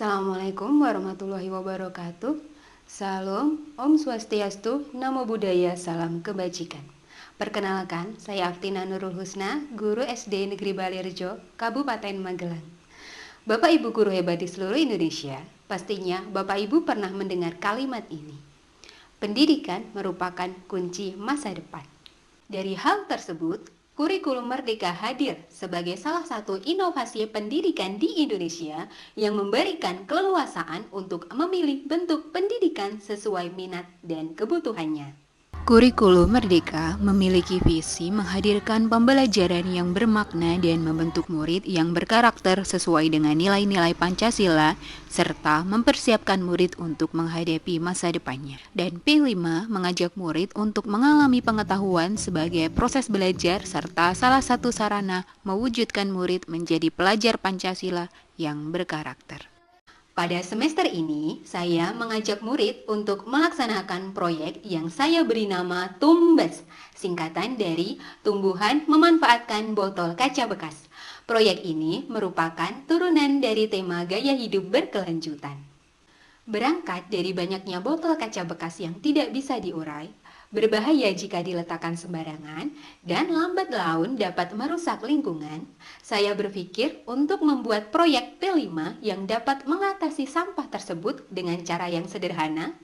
Assalamualaikum warahmatullahi wabarakatuh. Salam, Om Swastiastu, Namo Buddhaya, Salam Kebajikan. Perkenalkan, saya Aftina Nurul Husna, Guru SD Negeri Balirjo, Kabupaten Magelang. Bapak Ibu guru hebat di seluruh Indonesia, pastinya Bapak Ibu pernah mendengar kalimat ini. Pendidikan merupakan kunci masa depan. Dari hal tersebut, kurikulum Merdeka hadir sebagai salah satu inovasi pendidikan di Indonesia yang memberikan keleluasaan untuk memilih bentuk pendidikan sesuai minat dan kebutuhannya. Kurikulum Merdeka memiliki visi menghadirkan pembelajaran yang bermakna dan membentuk murid yang berkarakter sesuai dengan nilai-nilai Pancasila, serta mempersiapkan murid untuk menghadapi masa depannya. Dan P5 mengajak murid untuk mengalami pengetahuan sebagai proses belajar serta salah satu sarana mewujudkan murid menjadi pelajar Pancasila yang berkarakter. Pada semester ini, saya mengajak murid untuk melaksanakan proyek yang saya beri nama TUMBAS, singkatan dari Tumbuhan Memanfaatkan Botol Kaca Bekas. Proyek ini merupakan turunan dari tema gaya hidup berkelanjutan. Berangkat dari banyaknya botol kaca bekas yang tidak bisa diurai, berbahaya jika diletakkan sembarangan, dan lambat laun dapat merusak lingkungan, saya berpikir untuk membuat proyek P5 yang dapat mengatasi sampah tersebut dengan cara yang sederhana,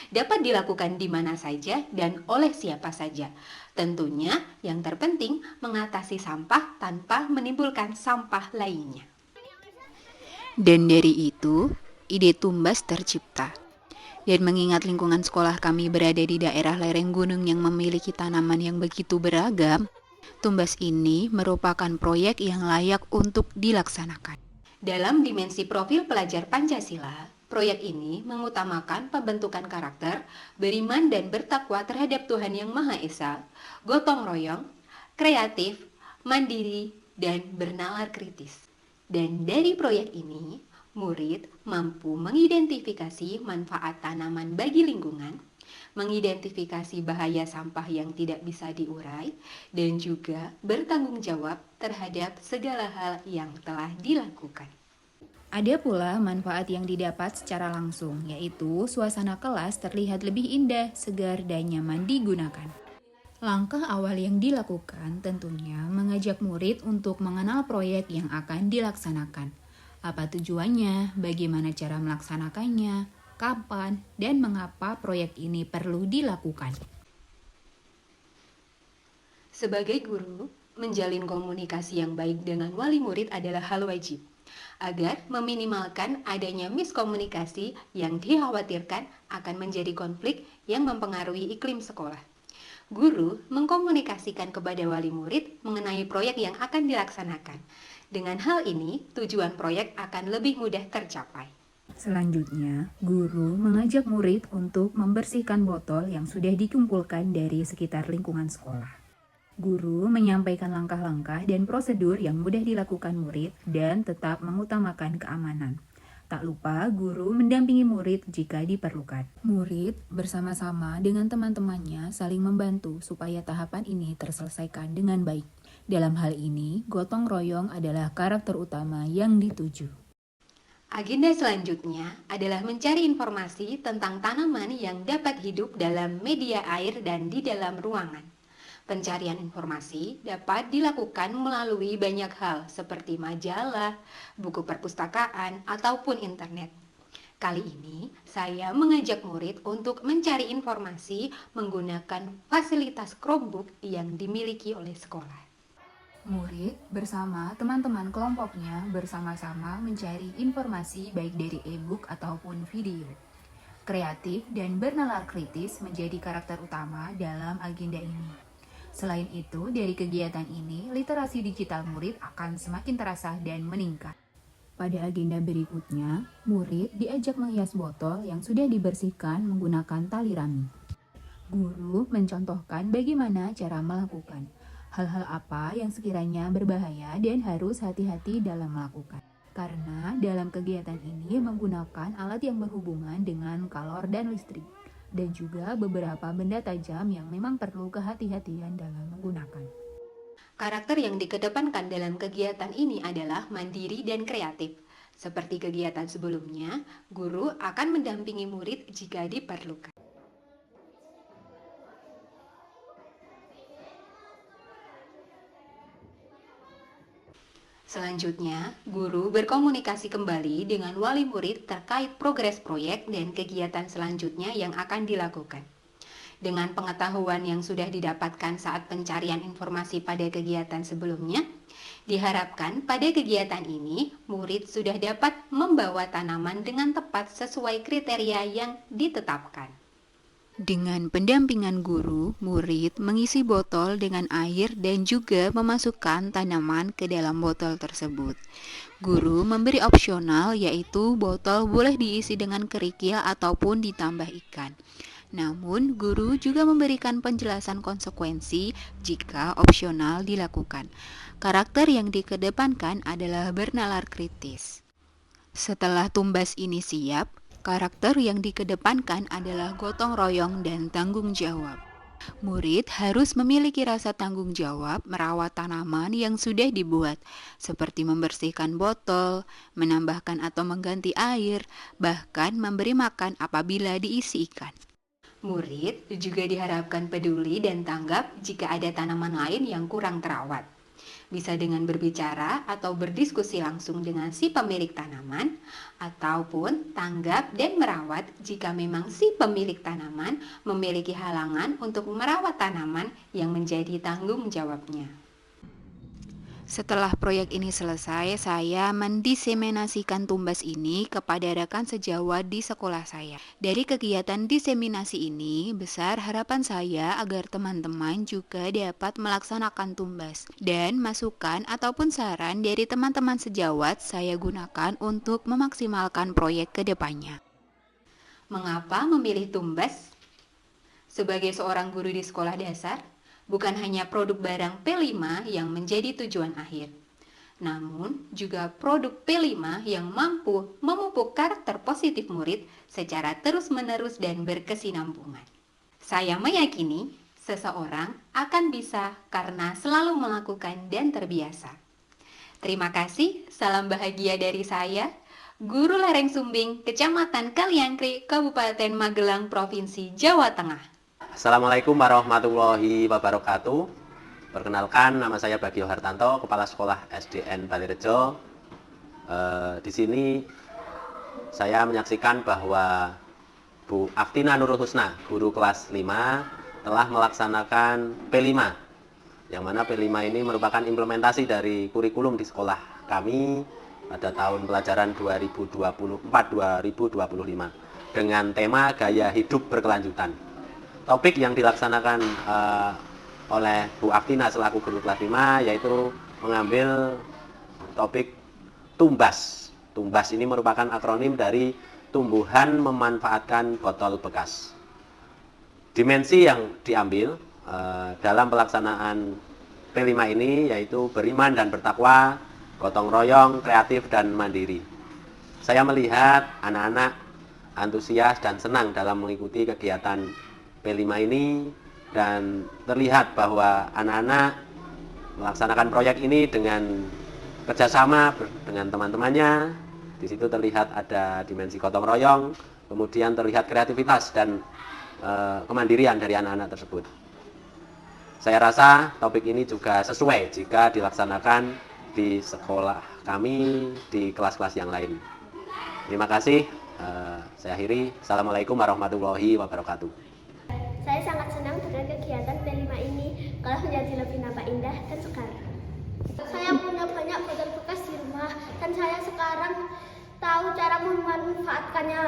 dapat dilakukan di mana saja dan oleh siapa saja. Tentunya yang terpenting mengatasi sampah tanpa menimbulkan sampah lainnya. Dan dari itu, ide Tumbas tercipta. Dan mengingat lingkungan sekolah kami berada di daerah lereng gunung yang memiliki tanaman yang begitu beragam, Tumbas ini merupakan proyek yang layak untuk dilaksanakan. Dalam dimensi profil pelajar Pancasila, proyek ini mengutamakan pembentukan karakter, beriman dan bertakwa terhadap Tuhan Yang Maha Esa, gotong royong, kreatif, mandiri, dan bernalar kritis. Dan dari proyek ini, murid mampu mengidentifikasi manfaat tanaman bagi lingkungan, mengidentifikasi bahaya sampah yang tidak bisa diurai, dan juga bertanggung jawab terhadap segala hal yang telah dilakukan. Ada pula manfaat yang didapat secara langsung, yaitu suasana kelas terlihat lebih indah, segar, dan nyaman digunakan. Langkah awal yang dilakukan tentunya mengajak murid untuk mengenal proyek yang akan dilaksanakan. Apa tujuannya, bagaimana cara melaksanakannya, kapan, dan mengapa proyek ini perlu dilakukan. Sebagai guru, menjalin komunikasi yang baik dengan wali murid adalah hal wajib, agar meminimalkan adanya miskomunikasi yang dikhawatirkan akan menjadi konflik yang mempengaruhi iklim sekolah. Guru mengkomunikasikan kepada wali murid mengenai proyek yang akan dilaksanakan. Dengan hal ini, tujuan proyek akan lebih mudah tercapai. Selanjutnya, guru mengajak murid untuk membersihkan botol yang sudah dikumpulkan dari sekitar lingkungan sekolah. Guru menyampaikan langkah-langkah dan prosedur yang mudah dilakukan murid dan tetap mengutamakan keamanan. Tak lupa, guru mendampingi murid jika diperlukan. Murid bersama-sama dengan teman-temannya saling membantu supaya tahapan ini terselesaikan dengan baik. Dalam hal ini, gotong royong adalah karakter utama yang dituju. Agenda selanjutnya adalah mencari informasi tentang tanaman yang dapat hidup dalam media air dan di dalam ruangan. Pencarian informasi dapat dilakukan melalui banyak hal seperti majalah, buku perpustakaan, ataupun internet. Kali ini, saya mengajak murid untuk mencari informasi menggunakan fasilitas Chromebook yang dimiliki oleh sekolah. Murid bersama teman-teman kelompoknya bersama-sama mencari informasi baik dari e-book ataupun video. Kreatif dan bernalar kritis menjadi karakter utama dalam agenda ini. Selain itu, dari kegiatan ini, literasi digital murid akan semakin terasa dan meningkat. Pada agenda berikutnya, murid diajak menghias botol yang sudah dibersihkan menggunakan tali rami. Guru mencontohkan bagaimana cara melakukan hal-hal apa yang sekiranya berbahaya dan harus hati-hati dalam melakukan. Karena dalam kegiatan ini menggunakan alat yang berhubungan dengan kalor dan listrik, dan juga beberapa benda tajam yang memang perlu kehati-hatian dalam menggunakan. Karakter yang dikedepankan dalam kegiatan ini adalah mandiri dan kreatif. Seperti kegiatan sebelumnya, guru akan mendampingi murid jika diperlukan. Selanjutnya, guru berkomunikasi kembali dengan wali murid terkait progres proyek dan kegiatan selanjutnya yang akan dilakukan. Dengan pengetahuan yang sudah didapatkan saat pencarian informasi pada kegiatan sebelumnya, diharapkan pada kegiatan ini murid sudah dapat membawa tanaman dengan tepat sesuai kriteria yang ditetapkan. Dengan pendampingan guru, murid mengisi botol dengan air dan juga memasukkan tanaman ke dalam botol tersebut. Guru memberi opsional, yaitu botol boleh diisi dengan kerikil ataupun ditambah ikan. Namun, guru juga memberikan penjelasan konsekuensi jika opsional dilakukan. Karakter yang dikedepankan adalah bernalar kritis. Setelah tumbas ini siap, karakter yang dikedepankan adalah gotong royong dan tanggung jawab. Murid harus memiliki rasa tanggung jawab merawat tanaman yang sudah dibuat, seperti membersihkan botol, menambahkan atau mengganti air, bahkan memberi makan apabila diisi ikan. Murid juga diharapkan peduli dan tanggap jika ada tanaman lain yang kurang terawat. Bisa dengan berbicara atau berdiskusi langsung dengan si pemilik tanaman, ataupun tanggap dan merawat jika memang si pemilik tanaman memiliki halangan untuk merawat tanaman yang menjadi tanggung jawabnya. Setelah proyek ini selesai, saya mendiseminasikan tumbas ini kepada rekan sejawat di sekolah saya. Dari kegiatan diseminasi ini, besar harapan saya agar teman-teman juga dapat melaksanakan tumbas. Dan masukan ataupun saran dari teman-teman sejawat saya gunakan untuk memaksimalkan proyek ke depannya. Mengapa memilih tumbas? Sebagai seorang guru di sekolah dasar, bukan hanya produk barang P5 yang menjadi tujuan akhir, namun juga produk P5 yang mampu memupuk karakter positif murid secara terus-menerus dan berkesinambungan. Saya meyakini seseorang akan bisa karena selalu melakukan dan terbiasa. Terima kasih, salam bahagia dari saya, Guru Lereng Sumbing, Kecamatan Kaliangkri, Kabupaten Magelang, Provinsi Jawa Tengah. Assalamualaikum warahmatullahi wabarakatuh. Perkenalkan, nama saya Bagio Hartanto, Kepala Sekolah SDN Balirejo. Di sini saya menyaksikan bahwa Bu Aftina Nurul Husna, guru kelas 5, telah melaksanakan P5, yang mana P5 ini merupakan implementasi dari kurikulum di sekolah kami pada tahun pelajaran 2024-2025 dengan tema Gaya Hidup Berkelanjutan. Topik yang dilaksanakan oleh Bu Aftina selaku guru kelas 5 yaitu mengambil topik tumbas. Tumbas ini merupakan akronim dari tumbuhan memanfaatkan botol bekas. Dimensi yang diambil dalam pelaksanaan P5 ini yaitu beriman dan bertakwa, gotong royong, kreatif dan mandiri. Saya melihat anak-anak antusias dan senang dalam mengikuti kegiatan P5 ini, dan terlihat bahwa anak-anak melaksanakan proyek ini dengan kerjasama dengan teman-temannya. Di situ terlihat ada dimensi gotong royong, kemudian terlihat kreativitas dan kemandirian dari anak-anak tersebut. Saya rasa topik ini juga sesuai jika dilaksanakan di sekolah kami di kelas-kelas yang lain. Terima kasih. Saya akhiri. Assalamualaikum warahmatullahi wabarakatuh. Saya sangat senang dengan kegiatan P5 ini, kalau menjadi lebih nampak indah dan segar. Saya punya banyak botol bekas di rumah, dan saya sekarang tahu cara memanfaatkannya.